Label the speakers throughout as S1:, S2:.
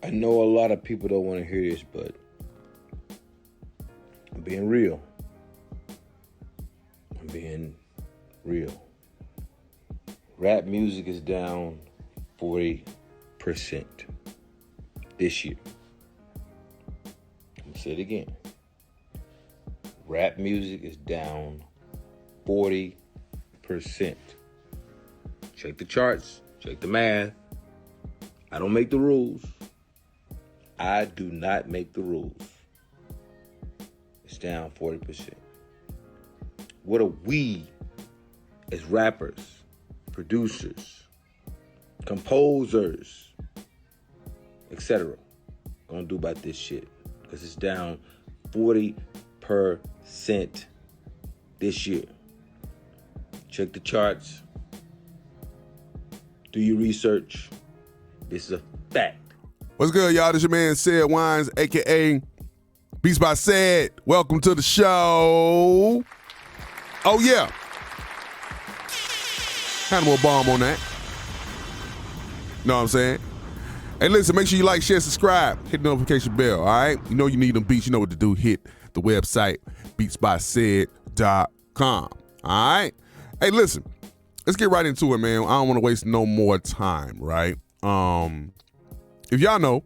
S1: I know a lot of people don't want to hear this, but I'm being real. I'm being real. Rap music is down 40% this year. I'm going to say it again. Rap music is down 40%. Check the charts, check the math. I don't make the rules. I do not make the rules. It's down 40%. What are we as rappers, producers, composers, etc. gonna do about this shit? Because it's down 40% this year. Check the charts. Do your research. This is a fact.
S2: What's good, y'all? This your man, Said Wines, a.k.a. Beatsbyced. Welcome to the show. Oh, yeah. Had a little bomb on that. Know what I'm saying? Hey, listen, make sure you like, share, subscribe. Hit the notification bell, all right? You know you need them beats. You know what to do. Hit the website, beatsbyced.com, all right? Hey, listen. Let's get right into it, man. I don't want to waste no more time, right? If y'all know,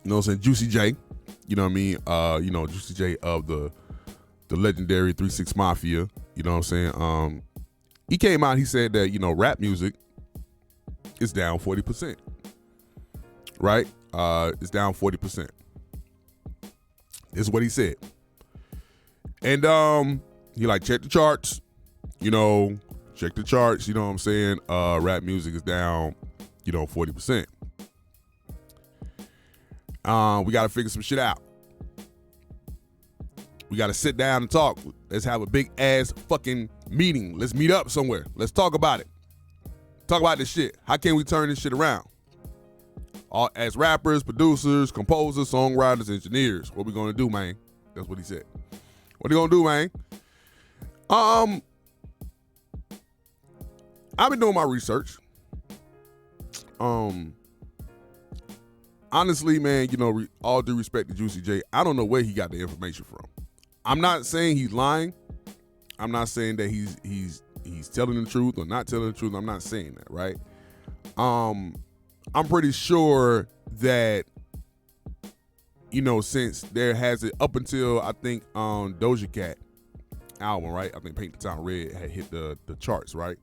S2: you know what I'm saying, Juicy J, you know what I mean? Juicy J of the legendary 3-6 Mafia, you know what I'm saying? He came out, he said that, rap music is down 40%. Right? It's down 40%. This is what he said. And he check the charts, check the charts, you know what I'm saying? Rap music is down, 40%. We got to figure some shit out. We got to sit down and talk. Let's have a big ass fucking meeting. Let's meet up somewhere. Let's talk about it. Talk about this shit. How can we turn this shit around? All, as rappers, producers, composers, songwriters, engineers, what we gonna do, man? That's what he said. What are you gonna do, man? I've been doing my research. Honestly, man, all due respect to Juicy J, I don't know where he got the information from. I'm not saying he's lying. I'm not saying that he's telling the truth or not telling the truth. I'm not saying that, right? I'm pretty sure that, since there has it up until I think Doja Cat album, right? I think Paint the Town Red had hit the charts, right?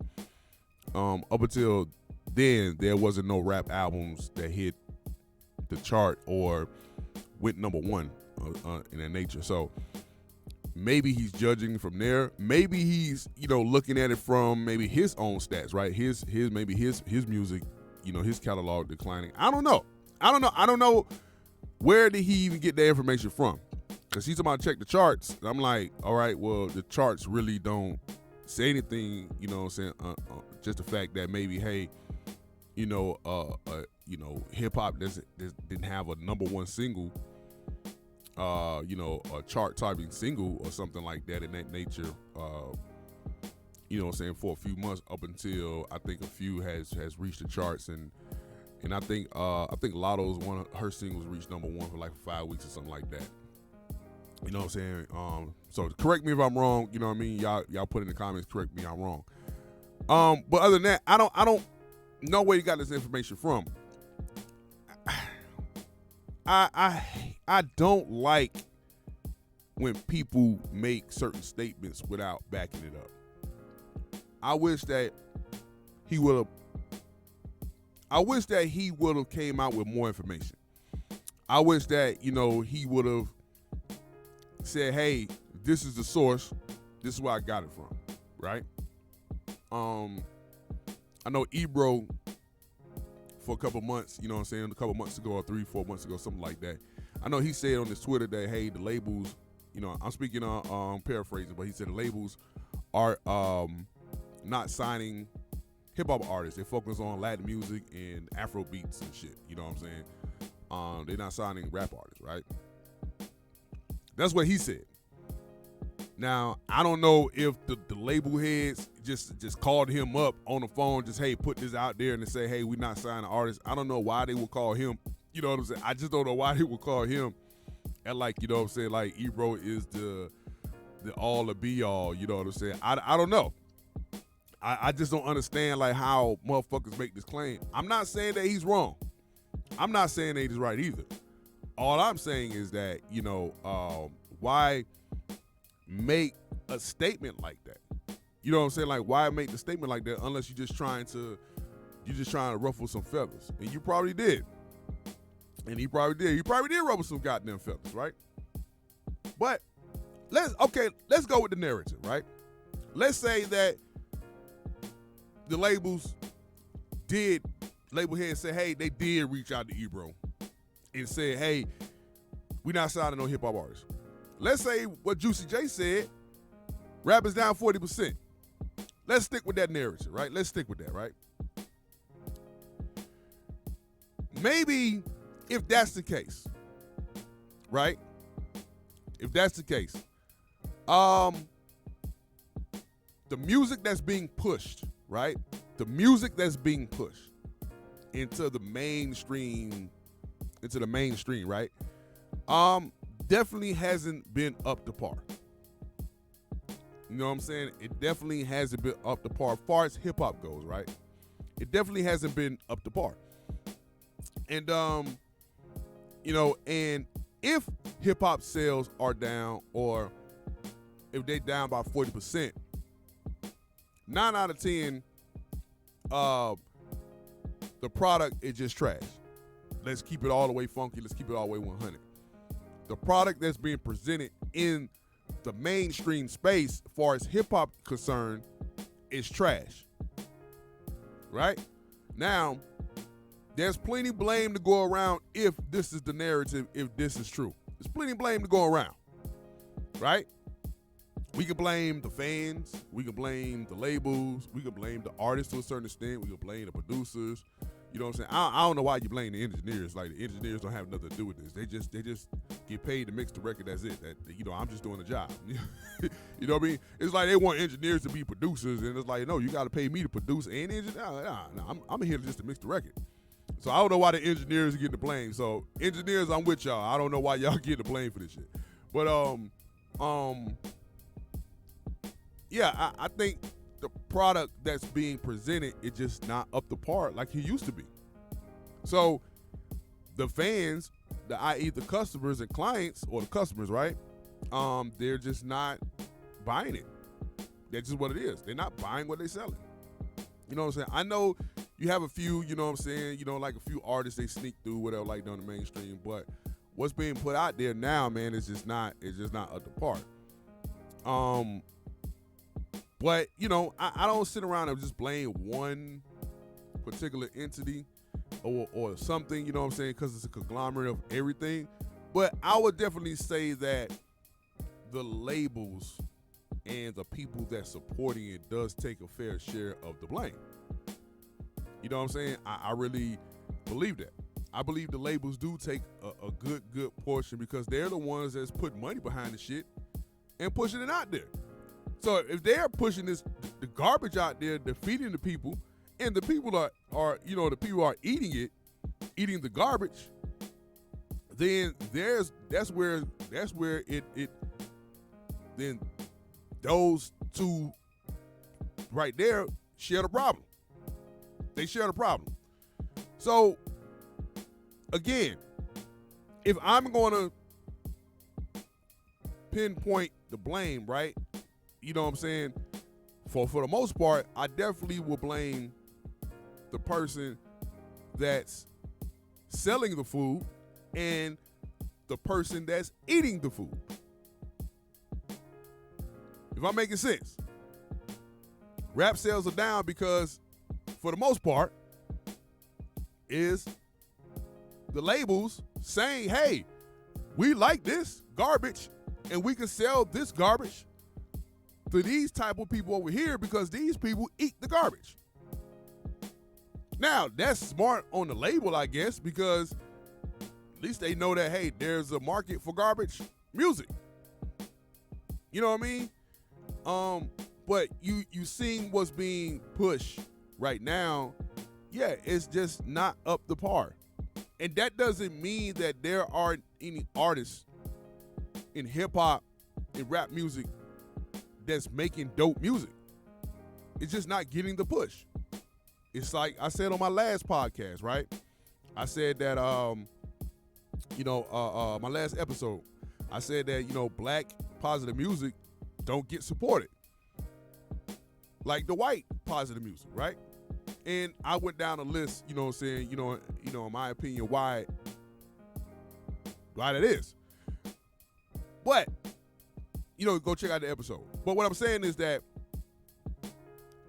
S2: Up until then, there wasn't no rap albums that hit the chart or went number one in that nature. So maybe he's judging from there. Maybe he's looking at it from maybe his own stats, right? His music, his catalog declining. I don't know. I don't know where did he even get that information from? Because he's about to check the charts. And I'm like, all right, well, the charts really don't say anything. You know what I'm saying? Just the fact that maybe, hey, hip hop didn't have a number one single, a chart topping single or something like that in that nature. For a few months up until I think a few has reached the charts and I think Lotto's one of her singles reached number one for 5 weeks or something like that. You know what I'm saying? So correct me if I'm wrong. You know what I mean? Y'all put in the comments, correct me if I'm wrong. But other than that, I don't know where you got this information from. I don't like when people make certain statements without backing it up. I wish that he would have came out with more information. I wish that, he would have said, hey, this is the source. This is where I got it from, right? I know Ebro for a couple months, a couple months ago or 3-4 months ago, something like that. I know he said on his Twitter that, hey, the labels, I'm speaking on paraphrasing, but he said the labels are not signing hip-hop artists. They focus on Latin music and Afro beats and shit, you know what I'm saying? They're not signing rap artists, right? That's what he said. Now, I don't know if the label heads just called him up on the phone, just, hey, put this out there and say, hey, we're not signing artists. I don't know why they would call him You know what I'm saying? I just don't know why he would call him and like, you know what I'm saying, like Ebro is the all the be all, you know what I'm saying? I don't know. I just don't understand like how motherfuckers make this claim. I'm not saying that he's wrong. I'm not saying that he's right either. All I'm saying is that, you know, why make a statement like that? You know what I'm saying? Like, why make the statement like that unless you're just trying to ruffle some feathers? And you probably did. And he probably did. He probably did ruffle some goddamn feathers, right? But let's go with the narrative, right? Let's say that the labels did, label head say, hey, they did reach out to Ebro and said, hey, we not signing no hip hop artists. Let's say what Juicy J said, rap is down 40%. Let's stick with that narrative, right? Let's stick with that, right? Maybe if that's the case, right? If that's the case, the music that's being pushed, right? The music that's being pushed into the mainstream, right? Definitely hasn't been up to par. You know what I'm saying? It definitely hasn't been up to par as far as hip hop goes, right? It definitely hasn't been up to par. And you know, and if hip hop sales are down, or if they down by 40%, 9 out of 10, the product is just trash. Let's keep it all the way funky. Let's keep it all the way 100. The product that's being presented in the mainstream space, as far as hip hop concerned, is trash. Right? Now, there's plenty blame to go around if this is the narrative, if this is true. There's plenty blame to go around. Right? We can blame the fans. We can blame the labels. We can blame the artists to a certain extent. We can blame the producers. You know what I'm saying? I don't know why you blame the engineers. Like, the engineers don't have nothing to do with this. They just get paid to mix the record. That's it. That, you know, I'm just doing a job. You know what I mean? It's like they want engineers to be producers, and it's like, no, you got to pay me to produce and engineer. Nah, I'm here just to mix the record. So I don't know why the engineers are getting the blame. So engineers, I'm with y'all. I don't know why y'all getting the blame for this shit. But yeah, I think the product that's being presented is just not up to par like he used to be. So the fans, i.e. the customers and clients, or the customers, right? They're just not buying it. That's just what it is. They're not buying what they're selling. You know what I'm saying? I know you have a few, you know what I'm saying, you know, like a few artists they sneak through, whatever, like down the mainstream, but what's being put out there now, man, is just not up to par. But, you know, I don't sit around and just blame one particular entity or something, you know what I'm saying, because it's a conglomerate of everything. But I would definitely say that the labels and the people that's supporting it does take a fair share of the blame. You know what I'm saying? I really believe that. I believe the labels do take a good portion, because they're the ones that's putting money behind the shit and pushing it out there. So if they're pushing the garbage out there, they're feeding the people, and the people are you know, the people are eating the garbage, then that's where it then those two right there share the problem. They share the problem. So again, if I'm gonna pinpoint the blame, right? You know what I'm saying? For the most part, I definitely will blame the person that's selling the food and the person that's eating the food. If I'm making sense. Rap sales are down because, for the most part, is the labels saying, hey, we like this garbage and we can sell this garbage to these type of people over here because these people eat the garbage. Now, that's smart on the label, I guess, because at least they know that, hey, there's a market for garbage music. You know what I mean? But you seeing what's being pushed right now, yeah, it's just not up to par. And that doesn't mean that there aren't any artists in hip-hop and rap music that's making dope music. It's just not getting the push. It's like I said on my last podcast, right? I said that, my last episode, I said that, black positive music don't get supported like the white positive music, right? And I went down a list, saying, in my opinion, why that is. But, go check out the episode. But what I'm saying is that,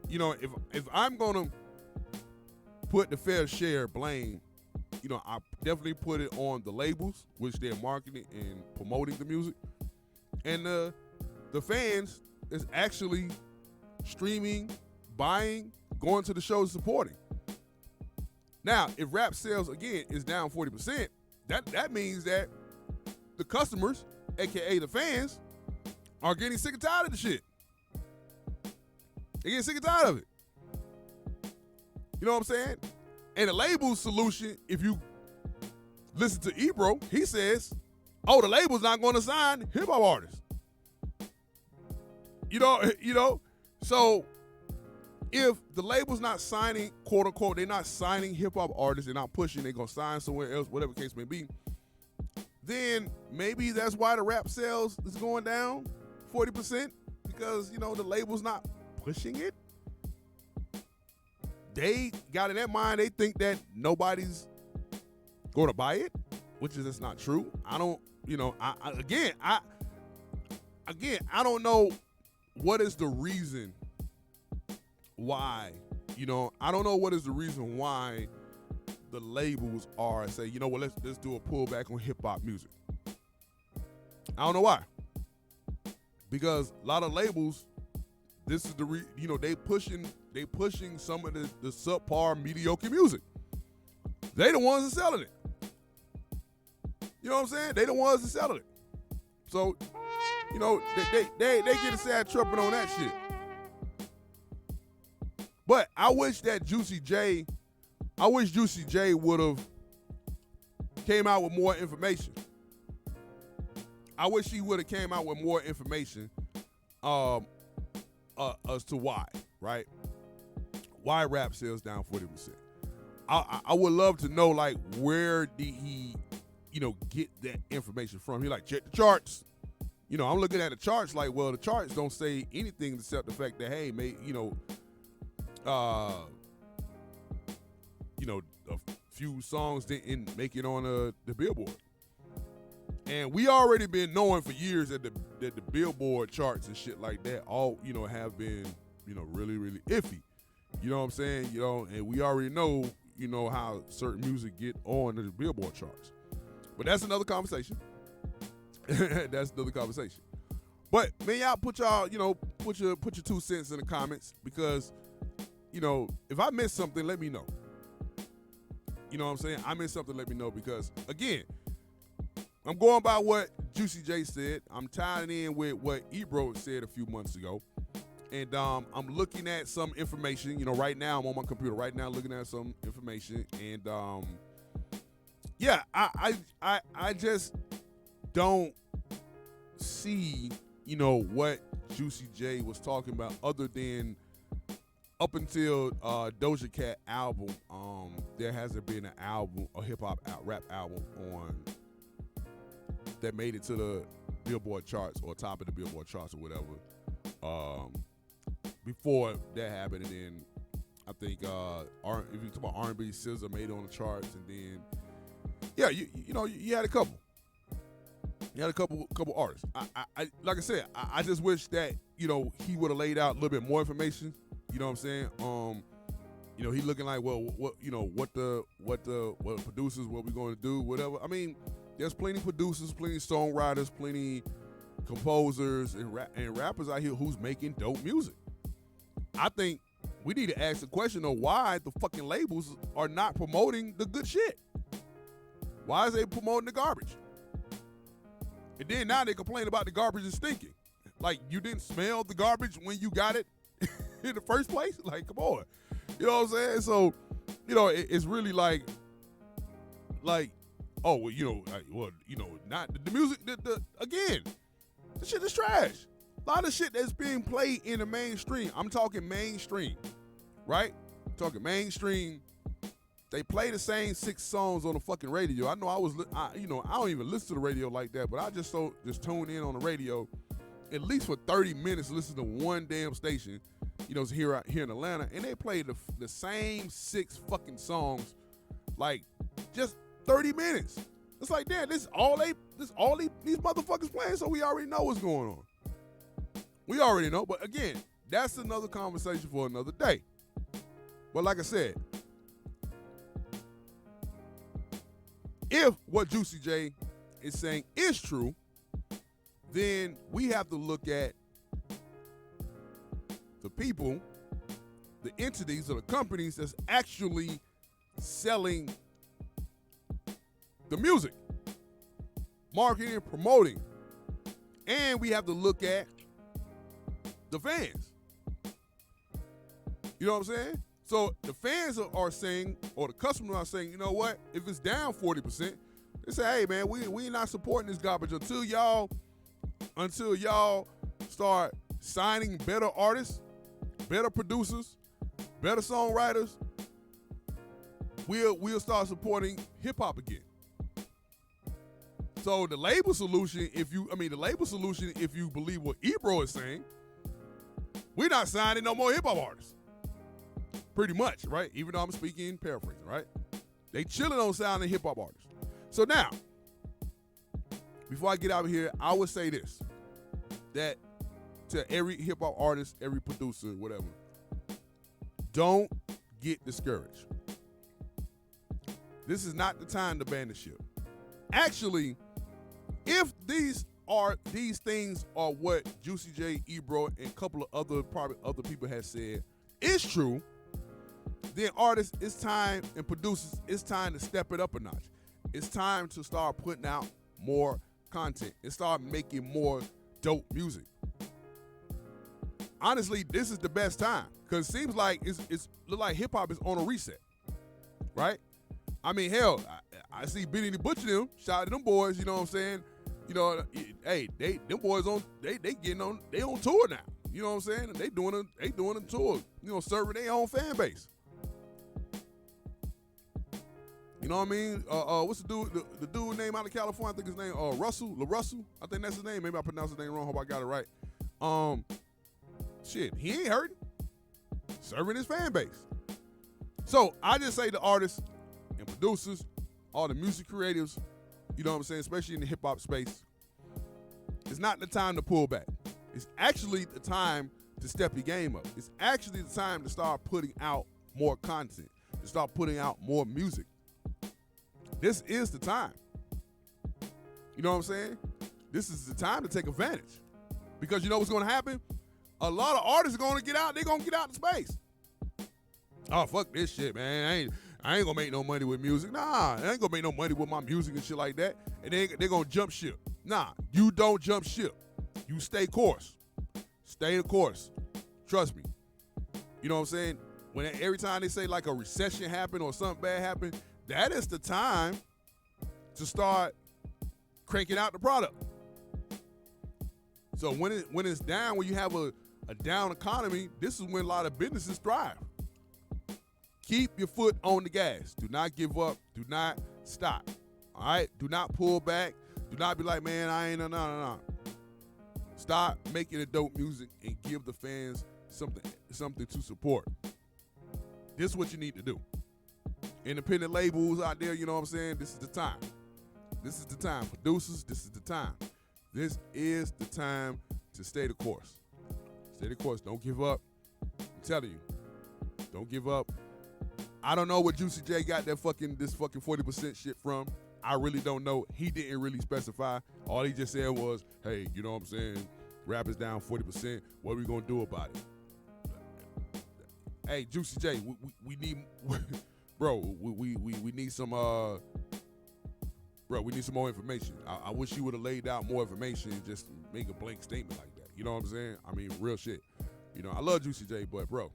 S2: if I'm going to put the fair share blame, I definitely put it on the labels, which they're marketing and promoting the music. And the fans is actually streaming, buying, going to the shows, supporting. Now, if rap sales, again, is down 40%, that means that the customers, a.k.a. the fans, are getting sick and tired of the shit. They get sick and tired of it. You know what I'm saying? And the label's solution, if you listen to Ebro, he says, the label's not going to sign hip-hop artists. So if the label's not signing, quote unquote, they're not signing hip-hop artists, they're not pushing, they're going to sign somewhere else, whatever the case may be, then maybe that's why the rap sales is going down 40%, because, the label's not pushing it. They got in their mind, they think that nobody's going to buy it, which is just not true. I don't, I don't know what is the reason why, I don't know what is the reason why the labels are say, let's do a pullback on hip hop music. I don't know why. Because a lot of labels, this is they pushing some of the subpar mediocre music. They the ones that selling it. You know what I'm saying? They the ones that selling it. So, they get a sad trumpet on that shit. But I wish Juicy J would have came out with more information. I wish he would have came out with more information as to why, right? Why rap sales down 40%. I would love to know, like, where did he, get that information from? He like, check the charts. I'm looking at the charts like, well, the charts don't say anything except the fact that, hey, a few songs didn't make it on the Billboard. And we already been knowing for years that the Billboard charts and shit like that all, have been, really, really iffy. You know what I'm saying? And we already know, how certain music get on the Billboard charts. But that's another conversation. That's another conversation. But man, y'all put your 2 cents in the comments, because, if I missed something, let me know. You know what I'm saying? I missed something, let me know, because again, I'm going by what Juicy J said. I'm tying in with what Ebro said a few months ago. And I'm looking at some information. Right now I'm on my computer right now looking at some information. And I just don't see, what Juicy J was talking about, other than up until Doja Cat album, there hasn't been an album, a hip-hop rap album on that made it to the Billboard charts or top of the Billboard charts or whatever. Before that happened, and then I think if you talk about R&B, SZA made it on the charts, and then you had a couple. You had a couple artists. I like I said, I just wish that he would have laid out a little bit more information. You know what I'm saying? He looking like, well, what the producers, what we going to do, whatever. I mean, there's plenty producers, plenty songwriters, plenty composers and rappers out here who's making dope music. I think we need to ask the question of why the fucking labels are not promoting the good shit. Why is they promoting the garbage? And then now they complain about the garbage is stinking. Like, you didn't smell the garbage when you got it in the first place? Like, come on. You know what I'm saying? So, it's really like like, oh, well, not the music. Again, the shit is trash. A lot of shit that's being played in the mainstream. I'm talking mainstream, right? I'm talking mainstream. They play the same 6 songs on the fucking radio. I know I don't even listen to the radio like that, but I just tune in on the radio at least for 30 minutes, listen to one damn station, here in Atlanta, and they play the same 6 fucking songs, like just 30 minutes. It's like, damn, this all these motherfuckers playing, so we already know what's going on. We already know, but again, that's another conversation for another day. But like I said, if what Juicy J is saying is true, then we have to look at the people, the entities, or the companies that's actually selling the music, marketing, promoting. And we have to look at the fans. You know what I'm saying? So the fans are saying, or the customers are saying, you know what? If it's down 40%, they say, hey man, we not supporting this garbage until y'all start signing better artists, better producers, better songwriters. We'll start supporting hip hop again. So the label solution, if you believe what Ebro is saying, we're not signing no more hip hop artists. Pretty much, right? Even though I'm speaking paraphrasing, right? They chilling on signing hip hop artists. So now, before I get out of here, I would say this, that to every hip hop artist, every producer, whatever, don't get discouraged. This is not the time to ban the ship. Actually, if these things are what Juicy J, Ebro, and a couple of other people have said is true, then artists, it's time, and producers, it's time to step it up a notch. It's time to start putting out more content and start making more dope music. Honestly, this is the best time, because it seems like it's look like hip hop is on a reset, right? I mean, hell, I see Benny the Butcher them, shout out to them boys, you know what I'm saying? Hey, them boys they on tour now. You know what I'm saying? They doing a tour, serving their own fan base. You know what I mean? What's the dude name out of California? I think his name Russell. I think that's his name. Maybe I pronounced his name wrong. Hope I got it right. Shit, he ain't hurting. Serving his fan base. So I just say to artists and producers, all the music creatives, you know what I'm saying, especially in the hip hop space, it's not the time to pull back. It's actually the time to step your game up. It's actually the time to start putting out more content, to start putting out more music. This is the time. You know what I'm saying? This is the time to take advantage. Because you know what's going to happen? A lot of artists are going to get out. They're going to get out in space. Oh, fuck this shit, man. I ain't going to make no money with music. Nah, I ain't going to make no money with my music and shit like that. And they're going to jump ship. Nah, you don't jump ship. You stay course. Stay the course. Trust me. You know what I'm saying? Every time they say like a recession happened or something bad happened, that is the time to start cranking out the product. So when it's down, when you have a down economy, this is when a lot of businesses thrive. Keep your foot on the gas. Do not give up. Do not stop. All right? Do not pull back. Do not be like, man, I ain't no. Stop making the dope music and give the fans something to support. This is what you need to do. Independent labels out there, you know what I'm saying? This is the time. This is the time. Producers, this is the time. This is the time to stay the course. Stay the course. Don't give up. I'm telling you. Don't give up. I don't know what Juicy J got this fucking 40% shit from. I really don't know. He didn't really specify. All he just said was, hey, you know what I'm saying? Rap is down 40%. What are we going to do about it? Hey, Juicy J, we need... Bro, we need some we need some more information. I wish you would have laid out more information and just make a blank statement like that. You know what I'm saying? I mean, real shit. I love Juicy J, but bro,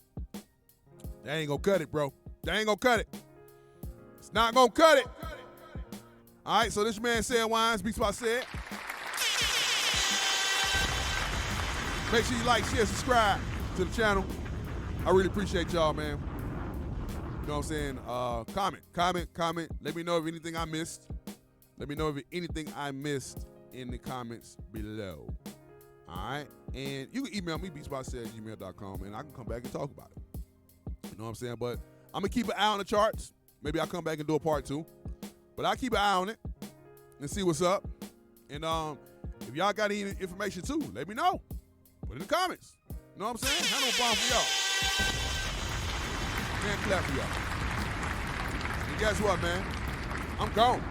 S2: they ain't gonna cut it, bro. They ain't gonna cut it. It's not gonna cut it. All right, so this your man Said Wines, Beatsbyced. Make sure you like, share, subscribe to the channel. I really appreciate y'all, man. You know what I'm saying? Comment. Let me know if anything I missed. Let me know if anything I missed in the comments below. All right? And you can email me, beatsbyced@gmail.com, and I can come back and talk about it. You know what I'm saying? But I'm going to keep an eye on the charts. Maybe I'll come back and do a part 2. But I'll keep an eye on it and see what's up. And if y'all got any information too, let me know. Put it in the comments. You know what I'm saying? Have no problem for y'all. Man, clap for y'all. And guess what, man? I'm gone.